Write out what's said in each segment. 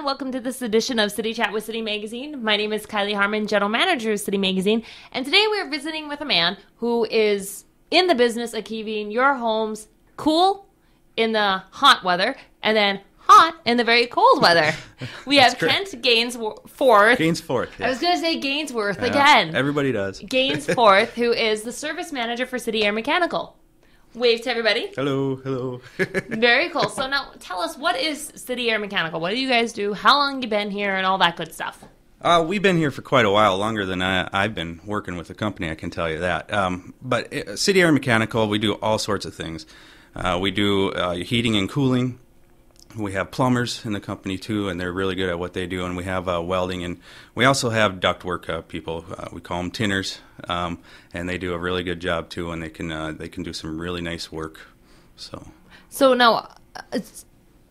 Welcome to this edition of City Chat with City Magazine. My name is Kylie Harmon, General Manager of City Magazine, and today we are visiting with a man who is in the business of keeping your homes cool in the hot weather and then hot in the very cold weather. We have Kent Gainsforth. Gainsforth. Yeah. I was going to say Gainsworth again. Everybody does. Gainsforth, who is the service manager for City Air Mechanical. Wave to everybody. Hello, hello. Very cool. So now tell us, what is City Air Mechanical? What do you guys do? How long have you been here and all that good stuff? We've been here for quite a while, longer than I've been working with the company, I can tell you that. But City Air Mechanical, we do all sorts of things. We do heating and cooling. We have plumbers in the company, too, and they're really good at what they do. And we have welding, and we also have ductwork people. We call them tinners, and they do a really good job, too, and they can do some really nice work. So now,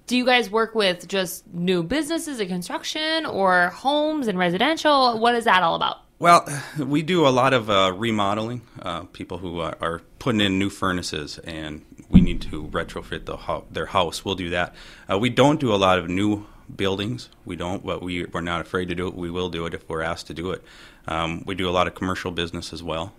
do you guys work with just new businesses and construction or homes and residential? What is that all about? Well, we do a lot of remodeling, people who are putting in new furnaces and we need to retrofit their house. We'll do that. We don't do a lot of new buildings. We don't, but we're not afraid to do it. We will do it if we're asked to do it. We do a lot of commercial business as well,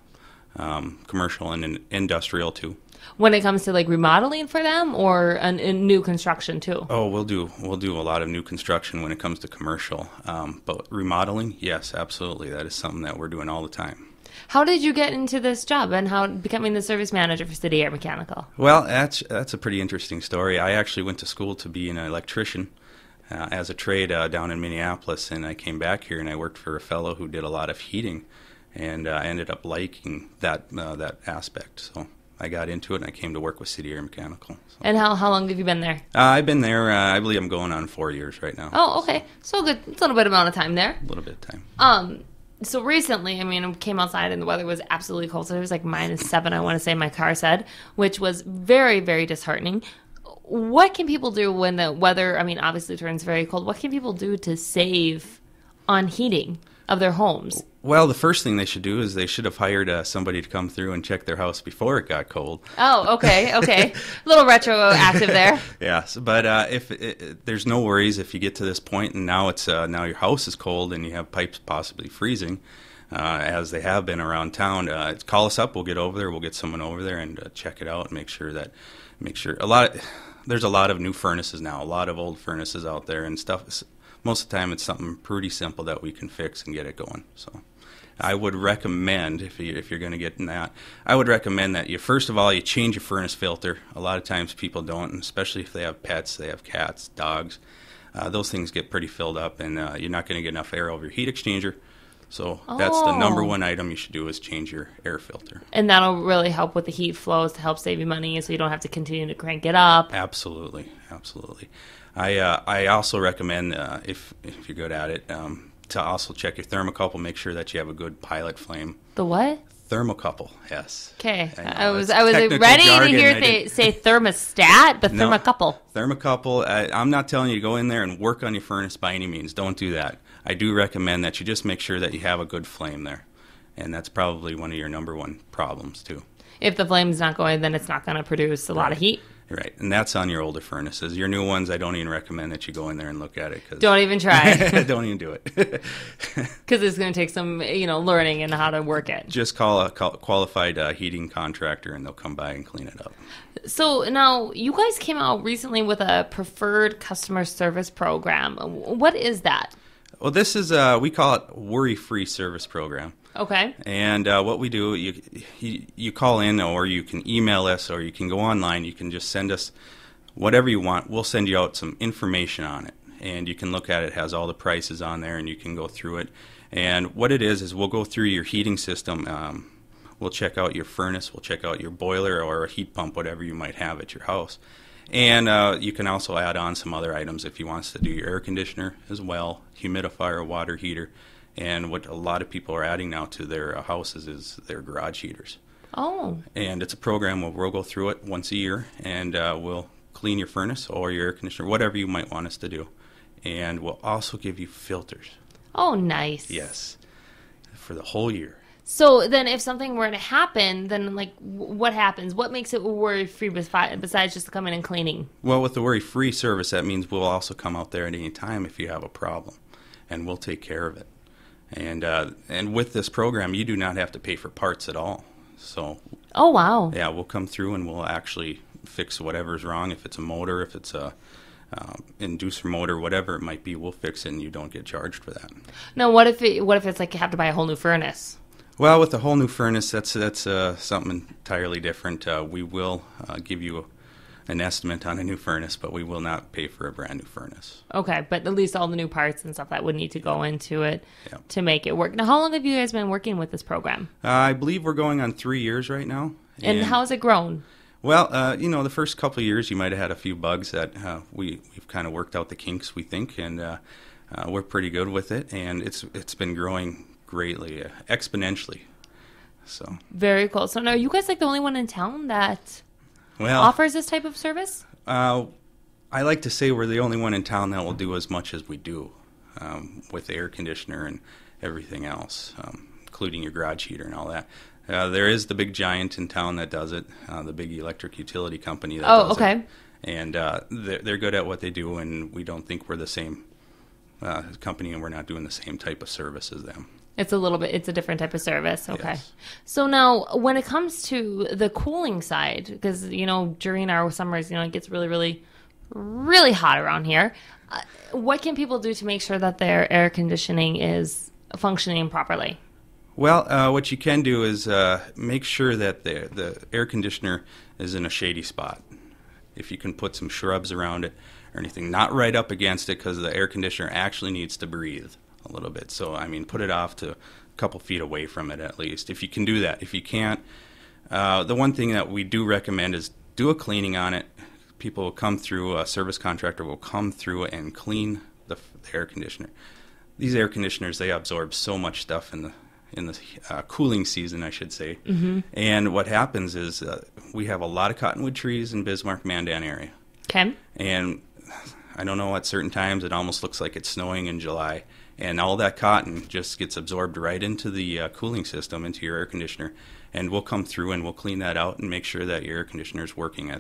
commercial and industrial too. When it comes to like remodeling for them or in new construction too? Oh, we'll do a lot of new construction when it comes to commercial. But remodeling, yes, absolutely. That is something that we're doing all the time. How did you get into this job and how becoming the service manager for City Air Mechanical? Well, that's a pretty interesting story. I actually went to school to be an electrician as a trade down in Minneapolis, and I came back here and I worked for a fellow who did a lot of heating, and I ended up liking that aspect. So I got into it and I came to work with City Air Mechanical. So. And how long have you been there? I've been there, I believe I'm going on 4 years right now. Oh, okay. So good. It's a little bit amount of time there. A little bit of time. So recently, I mean, we came outside and the weather was absolutely cold. So it was like -7, I want to say my car said, which was very, very disheartening. What can people do when the weather, I mean, obviously turns very cold? What can people do to save on heating of their homes? Well, the first thing they should do is they should have hired somebody to come through and check their house before it got cold. Oh, okay. A little retroactive there. Yes, but if there's no worries if you get to this point and now now your house is cold and you have pipes possibly freezing, as they have been around town. Call us up. We'll get over there. We'll get someone over there and check it out and make sure there's a lot of new furnaces now, a lot of old furnaces out there and stuff. Most of the time, it's something pretty simple that we can fix and get it going. So, I would recommend, if you're going to get in that, I would recommend that first of all, you change your furnace filter. A lot of times people don't, and especially if they have pets, they have cats, dogs. Those things get pretty filled up, and you're not going to get enough air over your heat exchanger. So that's the number one item you should do is change your air filter. And that'll really help with the heat flows to help save you money so you don't have to continue to crank it up. Absolutely. I also recommend, if you're good at it, to also check your thermocouple. Make sure that you have a good pilot flame. The what? Thermocouple, yes. Okay. I was ready to hear say thermostat, but no, thermocouple. Thermocouple, I'm not telling you to go in there and work on your furnace by any means. Don't do that. I do recommend that you just make sure that you have a good flame there. And that's probably one of your number one problems, too. If the flame's not going, then it's not going to produce a lot of heat. Right, and that's on your older furnaces. Your new ones, I don't even recommend that you go in there and look at it. Don't even try. Don't even do it. Because it's going to take some, learning and how to work it. Just call a qualified heating contractor, and they'll come by and clean it up. So now, you guys came out recently with a preferred customer service program. What is that? Well, this is, we call it worry-free service program. Okay. And what we do, you call in, or you can email us, or you can go online. You can just send us whatever you want. We'll send you out some information on it, and you can look at it. It has all the prices on there, and you can go through it. And what it is we'll go through your heating system. We'll check out your furnace. We'll check out your boiler or a heat pump, whatever you might have at your house. And you can also add on some other items if you want us to do your air conditioner as well, humidifier, water heater. And what a lot of people are adding now to their houses is their garage heaters. Oh. And it's a program where we'll go through it once a year, and we'll clean your furnace or your air conditioner, whatever you might want us to do. And we'll also give you filters. Oh, nice. Yes, for the whole year. So then if something were to happen, then like what happens? What makes it worry-free besides just coming and cleaning? Well, with the worry-free service, that means we'll also come out there at any time if you have a problem, and we'll take care of it. And with this program, you do not have to pay for parts at all. So, oh, wow. Yeah, we'll come through and we'll actually fix whatever's wrong. If it's a motor, if it's a inducer motor, whatever it might be, we'll fix it, and you don't get charged for that. Now, what if it's like you have to buy a whole new furnace? Well, with the whole new furnace, that's something entirely different. We will give you an estimate on a new furnace, but we will not pay for a brand new furnace. Okay, but at least all the new parts and stuff that would need to go into it Yep. to make it work. Now, how long have you guys been working with this program? I believe we're going on 3 years right now. And how has it grown? Well, the first couple of years you might have had a few bugs that we've kind of worked out the kinks, we think, and we're pretty good with it, and it's been growing greatly, exponentially. So very cool. So now, are you guys like the only one in town that offers this type of service? I like to say we're the only one in town that will do as much as we do with the air conditioner and everything else, including your garage heater and all that. There is the big giant in town that does it, the big electric utility company that does it. And they're good at what they do, and we don't think we're the same company, and we're not doing the same type of service as them. It's a different type of service. Okay. Yes. So now when it comes to the cooling side, because, during our summers, it gets really, really, really hot around here. What can people do to make sure that their air conditioning is functioning properly? Well, what you can do is make sure that the air conditioner is in a shady spot. If you can put some shrubs around it or anything, not right up against it, because the air conditioner actually needs to breathe a little bit. So, put it off to a couple feet away from it at least, if you can do that. If you can't, the one thing that we do recommend is do a cleaning on it. People will come through, a service contractor will come through and clean the air conditioner. These air conditioners, they absorb so much stuff in the cooling season, I should say. Mm-hmm. And what happens is we have a lot of cottonwood trees in Bismarck-Mandan area. Okay. And I don't know, at certain times it almost looks like it's snowing in July. And all that cotton just gets absorbed right into the cooling system, into your air conditioner. And we'll come through and we'll clean that out and make sure that your air conditioner is working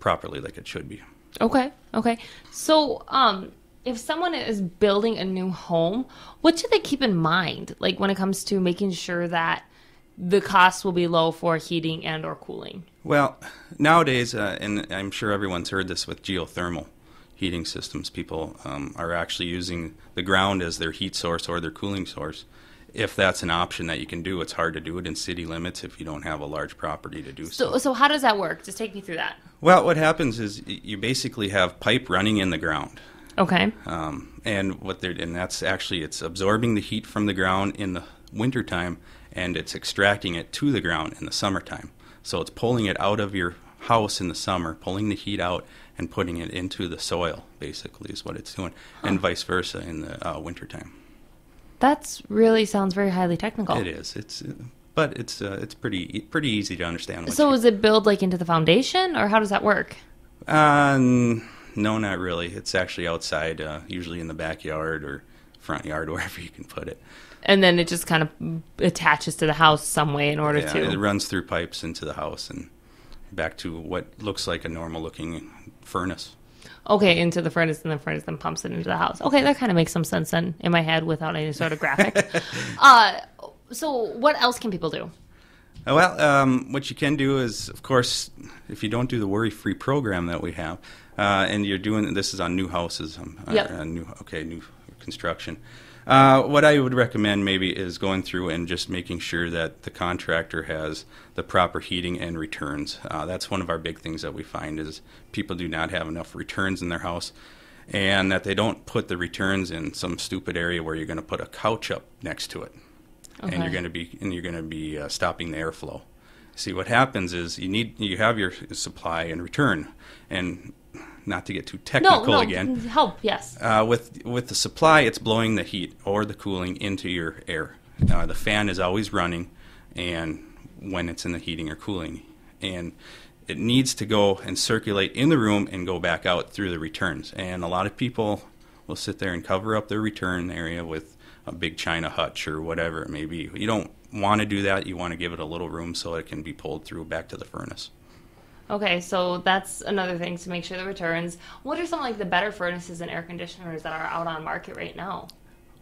properly like it should be. Okay. So, if someone is building a new home, what should they keep in mind, like when it comes to making sure that the cost will be low for heating and or cooling? Well, nowadays, and I'm sure everyone's heard this with geothermal heating systems, people are actually using the ground as their heat source or their cooling source. If that's an option that you can do, it's hard to do it in city limits if you don't have a large property to do so. So how does that work? Just take me through that. Well, what happens is you basically have pipe running in the ground. Okay. And that's actually, it's absorbing the heat from the ground in the wintertime, and it's extracting it to the ground in the summertime. So it's pulling it out of your house in the summer, pulling the heat out and putting it into the soil, basically, is what it's doing, and vice versa in the wintertime. That really sounds very highly technical. It is. But it's pretty easy to understand. So is it built like into the foundation, or how does that work? No, not really. It's actually outside, usually in the backyard or front yard, wherever you can put it. And then it just kind of attaches to the house some way in order to... it runs through pipes into the house and back to what looks like a normal-looking furnace. Okay, into the furnace, and the furnace then pumps it into the house. Okay, that kind of makes some sense then in my head without any sort of graphic. So what else can people do? Well, what you can do is, of course, if you don't do the worry-free program that we have, and you're doing, this is on new houses, new construction. What I would recommend maybe is going through and just making sure that the contractor has the proper heating and returns. That's one of our big things that we find is people do not have enough returns in their house, and that they don't put the returns in some stupid area where you're going to put a couch up next to it. Okay. And you're going to be stopping the airflow. See, what happens is you have your supply and return, and not to get too technical again. Help, yes. With the supply, it's blowing the heat or the cooling into your air. The fan is always running, and when it's in the heating or cooling, and it needs to go and circulate in the room and go back out through the returns. And a lot of people will sit there and cover up their return area with a big China hutch or whatever it may be. You don't want to do that. You want to give it a little room so it can be pulled through back to the furnace. Okay, so that's another thing to make sure the returns. What are some like the better furnaces and air conditioners that are out on market right now?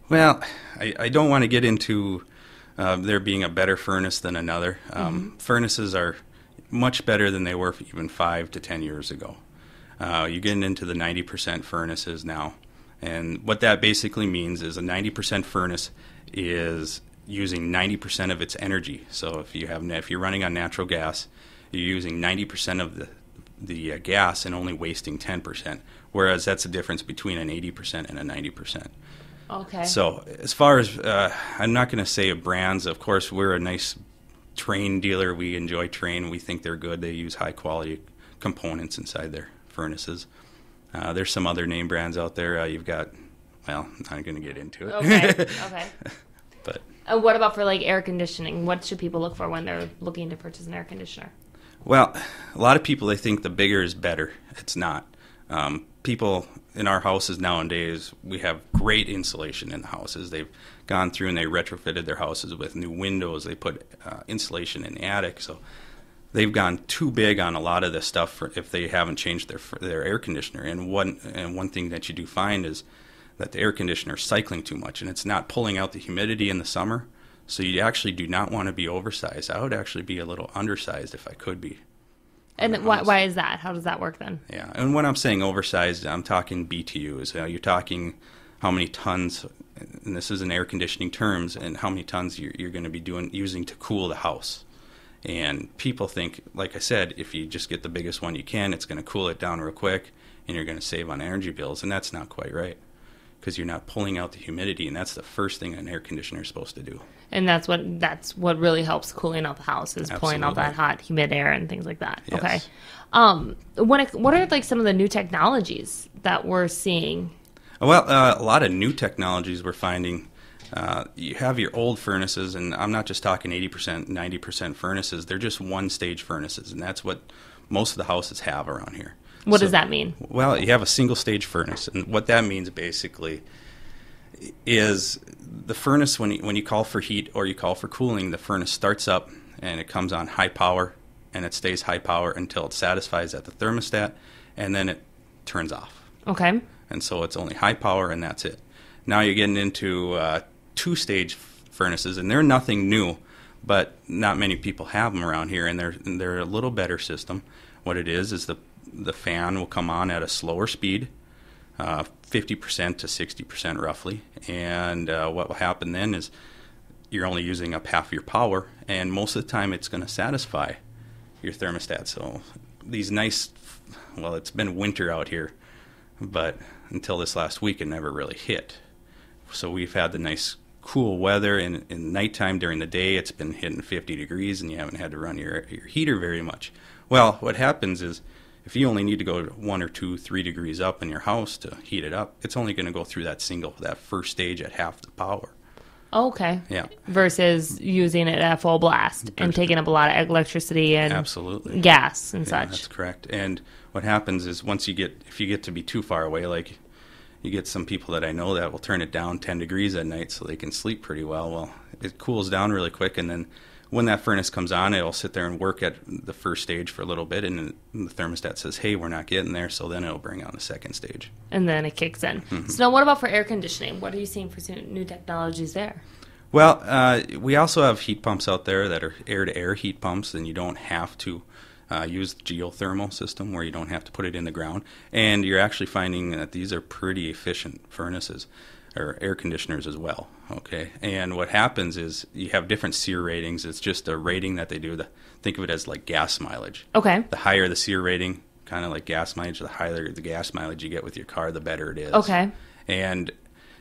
Well, I don't want to get into there being a better furnace than another. Furnaces are much better than they were even 5 to 10 years ago. You're getting into the 90% furnaces now. And what that basically means is a 90% furnace is using 90% of its energy. So if you're running on natural gas, you're using 90% of the gas and only wasting 10%. Whereas that's the difference between an 80% and a 90%. Okay. So as far as, I'm not going to say brands. Of course, we're a nice Trane dealer. We enjoy Trane. We think they're good. They use high quality components inside their furnaces. There's some other name brands out there. You've got, well, I'm not going to get into it. Okay. But What about for like air conditioning? What should people look for when they're looking to purchase an air conditioner? well, a lot of people, they think the bigger is better. It's not. People in our houses nowadays, we have great insulation in the houses. They've gone through and they retrofitted their houses with new windows. They put insulation in the attic. So they've gone too big on a lot of this stuff if they haven't changed their air conditioner. And one thing that you do find is that the air conditioner is cycling too much, and it's not pulling out the humidity in the summer. So you actually do not want to be oversized. I would actually be a little undersized if I could be. And why is that? How does that work then? Yeah, and when I'm saying oversized, I'm talking BTUs. You're talking how many tons, and this is in air conditioning terms, and how many tons you're going to be using to cool the house. And people think, like I said, if you just get the biggest one you can, it's going to cool it down real quick, and you're going to save on energy bills, and that's not quite right, because you're not pulling out the humidity, and that's the first thing an air conditioner is supposed to do. And that's what really helps cooling out the house is pulling out that hot, humid air and things like that. Yes. Okay. What are like some of the new technologies that we're seeing? Well, a lot of new technologies we're finding. You have your old furnaces, and I'm not just talking 80%, 90% furnaces. They're just one-stage furnaces, and that's what most of the houses have around here. What does that mean? Well, you have a single-stage furnace, and what that means basically is the furnace, when you call for heat or you call for cooling, the furnace starts up and it comes on high power, and it stays high power until it satisfies at the thermostat, and then it turns off. Okay. And so it's only high power, and that's it. Now you're getting into two-stage furnaces, and they're nothing new, but not many people have them around here, and they're a little better system. What it is the fan will come on at a slower speed, 50% to 60% roughly, and what will happen then is you're only using up half your power, and most of the time it's going to satisfy your thermostat. So these well, it's been winter out here, but until this last week it never really hit. So we've had the nice cool weather, and in nighttime during the day it's been hitting 50 degrees, and you haven't had to run your heater very much. Well, what happens is if you only need to go 1 or 2, 3 degrees up in your house to heat it up, it's only going to go through that first stage at half the power. Okay. Yeah. Versus using it at full blast and taking up a lot of electricity and absolutely gas and such. That's correct. And what happens is if you get to be too far away, like you get some people that I know that will turn it down 10 degrees at night so they can sleep pretty well. Well, it cools down really quick, and then when that furnace comes on, it'll sit there and work at the first stage for a little bit, and the thermostat says, hey, we're not getting there, so then it'll bring on the second stage. And then it kicks in. Mm-hmm. So now what about for air conditioning? What are you seeing for new technologies there? Well, we also have heat pumps out there that are air-to-air heat pumps, and you don't have to use the geothermal system where you don't have to put it in the ground. And you're actually finding that these are pretty efficient furnaces or air conditioners as well. Okay, and what happens is you have different SEER ratings. It's just a rating that they do. Think of it as like gas mileage. Okay. The higher the SEER rating, kind of like gas mileage, the higher the gas mileage you get with your car, the better it is. Okay. And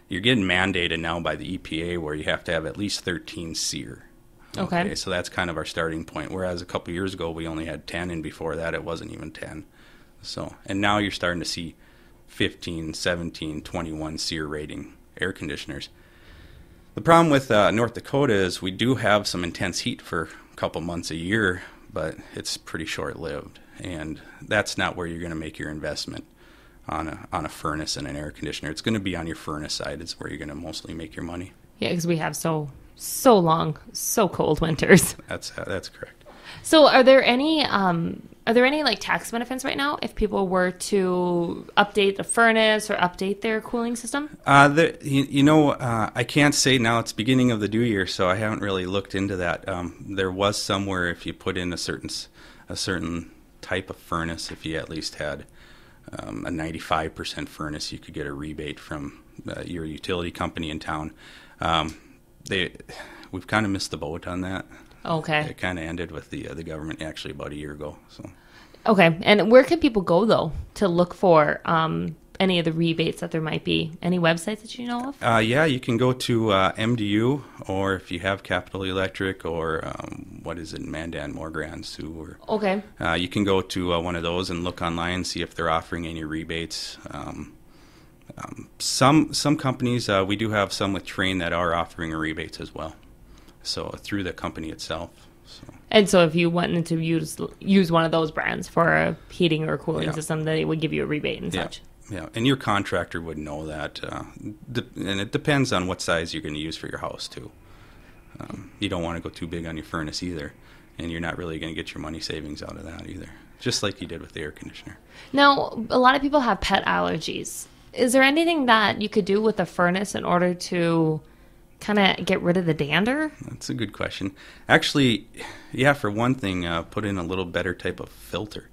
you're getting mandated now by the EPA where you have to have at least 13 SEER. Okay. So that's kind of our starting point. Whereas a couple years ago we only had 10, and before that it wasn't even 10. So, and now you're starting to see 15, 17, 21 SEER rating air conditioners. The problem with North Dakota is we do have some intense heat for a couple months a year, but it's pretty short-lived, and that's not where you're going to make your investment on a furnace and an air conditioner. It's going to be on your furnace side. It's where you're going to mostly make your money. Yeah, because we have so long, so cold winters. That's correct. So are there any like tax benefits right now if people were to update the furnace or update their cooling system? I can't say now. It's beginning of the new year, so I haven't really looked into that. There was somewhere if you put in a certain type of furnace, if you at least had a 95% furnace, you could get a rebate from your utility company in town. We've kind of missed the boat on that. Okay. It kind of ended with the government actually about a year ago. So. Okay, and where can people go though to look for any of the rebates that there might be? Any websites that you know of? Yeah, you can go to MDU, or if you have Capital Electric, or Mandan Morgan Sioux. Okay. You can go to one of those and look online and see if they're offering any rebates. Some companies, we do have some with Train that are offering rebates as well, so through the company itself. So. And so if you wanted to use one of those brands for a heating or cooling system, they would give you a rebate and such. Yeah, and your contractor would know that. And it depends on what size you're going to use for your house, too. You don't want to go too big on your furnace either, and you're not really going to get your money savings out of that either, just like you did with the air conditioner. Now, a lot of people have pet allergies. Is there anything that you could do with a furnace in order to kind of get rid of the dander? That's a good question. Actually, yeah, for one thing, put in a little better type of filter.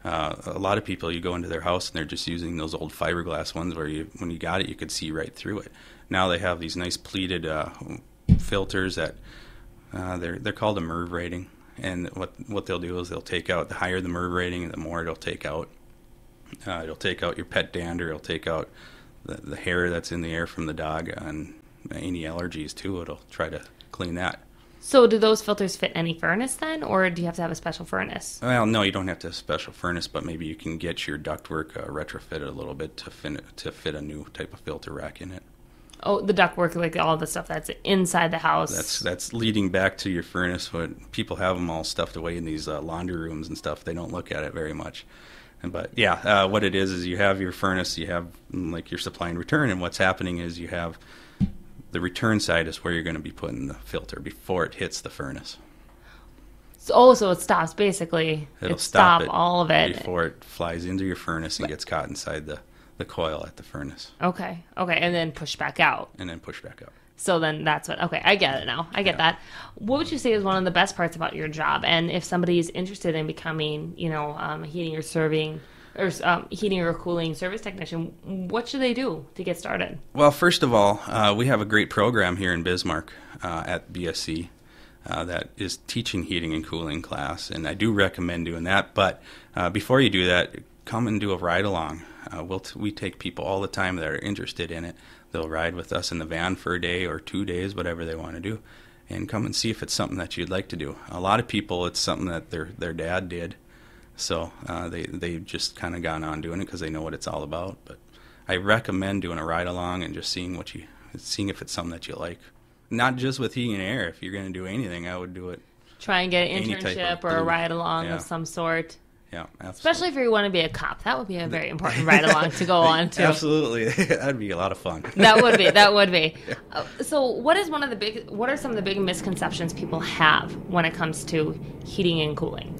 A lot of people, you go into their house and they're just using those old fiberglass ones where when you got it, you could see right through it. Now they have these nice pleated filters that they're called a MERV rating. And what they'll do is they'll take out, the higher the MERV rating, the more it'll take out. It'll take out your pet dander. It'll take out the hair that's in the air from the dog, and any allergies too. It'll try to clean that. So do those filters fit any furnace then, or do you have to have a special furnace? Well, no, you don't have to have a special furnace, but maybe you can get your ductwork retrofitted a little bit to fit a new type of filter rack in it. Oh, the ductwork, like all the stuff that's inside the house. That's leading back to your furnace. What people have them all stuffed away in these laundry rooms and stuff. They don't look at it very much. But yeah, what it is you have your furnace, you have like your supply and return, and what's happening is you have the return side is where you're going to be putting the filter before it hits the furnace. So it stops basically. It'll stop all of it before it flies into your furnace and gets caught inside the coil at the furnace. Okay, and then push back out. So then that's what, okay, I get it now. I get that. What would you say is one of the best parts about your job? And if somebody's interested in becoming, heating or cooling service technician, what should they do to get started? Well, first of all, we have a great program here in Bismarck at BSC that is teaching heating and cooling class, and I do recommend doing that. But before you do that, come and do a ride-along. We take people all the time that are interested in it. They'll ride with us in the van for a day or 2 days, whatever they want to do, and come and see if it's something that you'd like to do. A lot of people, it's something that their dad did, so they've just kind of gone on doing it because they know what it's all about. But I recommend doing a ride-along and just seeing if it's something that you like. Not just with heating and air. If you're going to do anything, I would do it. Try and get an internship or a ride-along of some sort. Yeah, absolutely. Especially if you want to be a cop. That would be a very important ride-along to go on to. Absolutely. That'd be a lot of fun. That would be. So what are some of the big misconceptions people have when it comes to heating and cooling?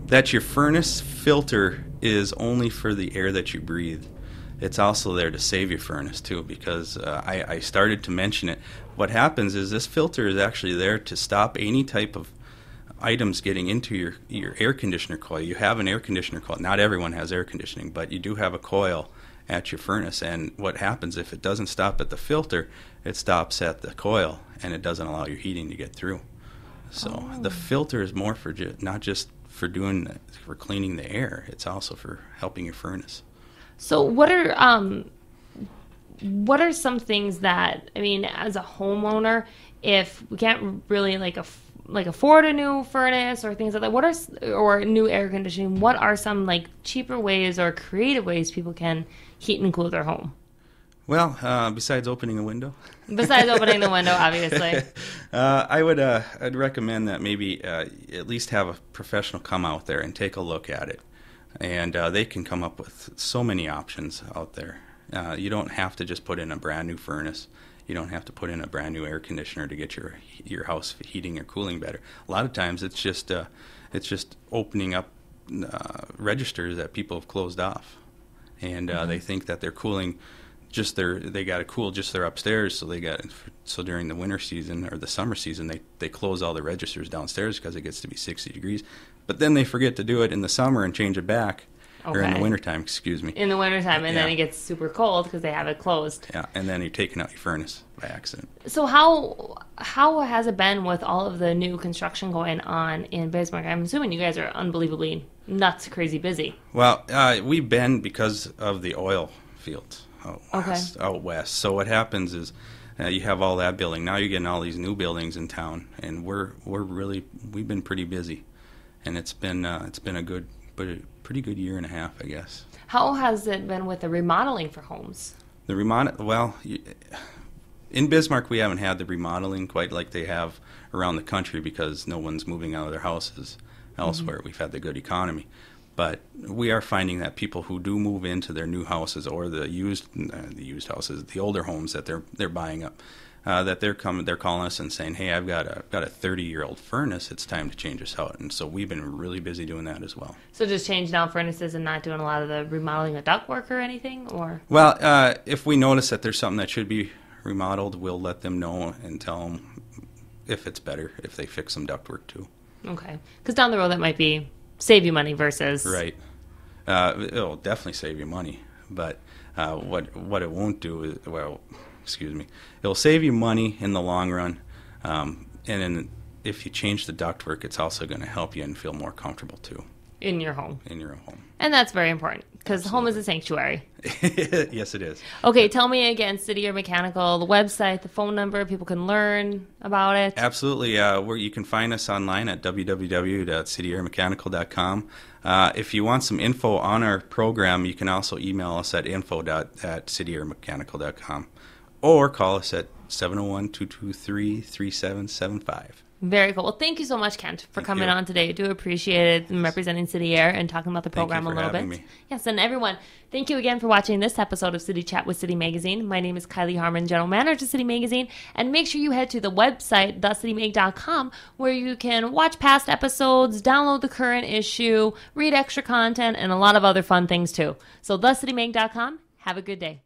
That your furnace filter is only for the air that you breathe. It's also there to save your furnace, too, because I started to mention it. What happens is this filter is actually there to stop any type of items getting into your air conditioner coil. You have an air conditioner coil. Not everyone has air conditioning, but you do have a coil at your furnace. And what happens if it doesn't stop at the filter, it stops at the coil, and it doesn't allow your heating to get through. So the filter is more for not just for cleaning the air. It's also for helping your furnace. So what are some things that, as a homeowner, if we can't really afford a new furnace or things like that, or new air conditioning, what are some cheaper ways or creative ways people can heat and cool their home? Well, besides opening a window. Besides opening the window, obviously. I'd recommend that maybe at least have a professional come out there and take a look at it. And they can come up with so many options out there. You don't have to just put in a brand new furnace. You don't have to put in a brand new air conditioner to get your house heating or cooling better. A lot of times it's just opening up registers that people have closed off, and they think that they're cooling they got to cool just their upstairs. So during the winter season or the summer season, they close all the registers downstairs because it gets to be 60 degrees. But then they forget to do it in the summer and change it back. Okay. Or in the wintertime, excuse me. In the wintertime, and then it gets super cold because they have it closed. Yeah, and then you're taking out your furnace by accident. So how has it been with all of the new construction going on in Bismarck? I'm assuming you guys are unbelievably nuts, crazy busy. Well, we've been because of the oil fields out west. So what happens is you have all that building. Now you're getting all these new buildings in town, and we've been pretty busy, and it's been a pretty good year and a half, I guess. How has it been with the remodeling for homes? In Bismarck, we haven't had the remodeling quite like they have around the country because no one's moving out of their houses elsewhere. Mm-hmm. We've had the good economy. But we are finding that people who do move into their new houses or the used houses, the older homes that they're buying up, that they're calling us and saying, "Hey, I've got a 30-year-old furnace. It's time to change this out." And so we've been really busy doing that as well. So just changing out furnaces and not doing a lot of the remodeling of ductwork or anything, or? Well, if we notice that there's something that should be remodeled, we'll let them know and tell them if it's better if they fix some ductwork too. Okay, because down the road that might be save you money versus right. It'll definitely save you money, but what it won't do is, it'll save you money in the long run, and then if you change the ductwork, it's also going to help you and feel more comfortable too. In your home. And that's very important because home is a sanctuary. Yes, it is. Okay, tell me again, City Air Mechanical, the website, the phone number, people can learn about it. Absolutely. Where you can find us online at www.cityairmechanical.com. If you want some info on our program, you can also email us at info@cityairmechanical.com or call us at 701-223-3775. Very cool. Well, thank you so much, Kent, for coming on today. I do appreciate it and representing City Air and talking about the program a little bit. Me. Yes, and everyone, thank you again for watching this episode of City Chat with City Magazine. My name is Kylie Harmon, General Manager of City Magazine, and make sure you head to the website, thecitymag.com, where you can watch past episodes, download the current issue, read extra content, and a lot of other fun things too. So, thecitymag.com. Have a good day.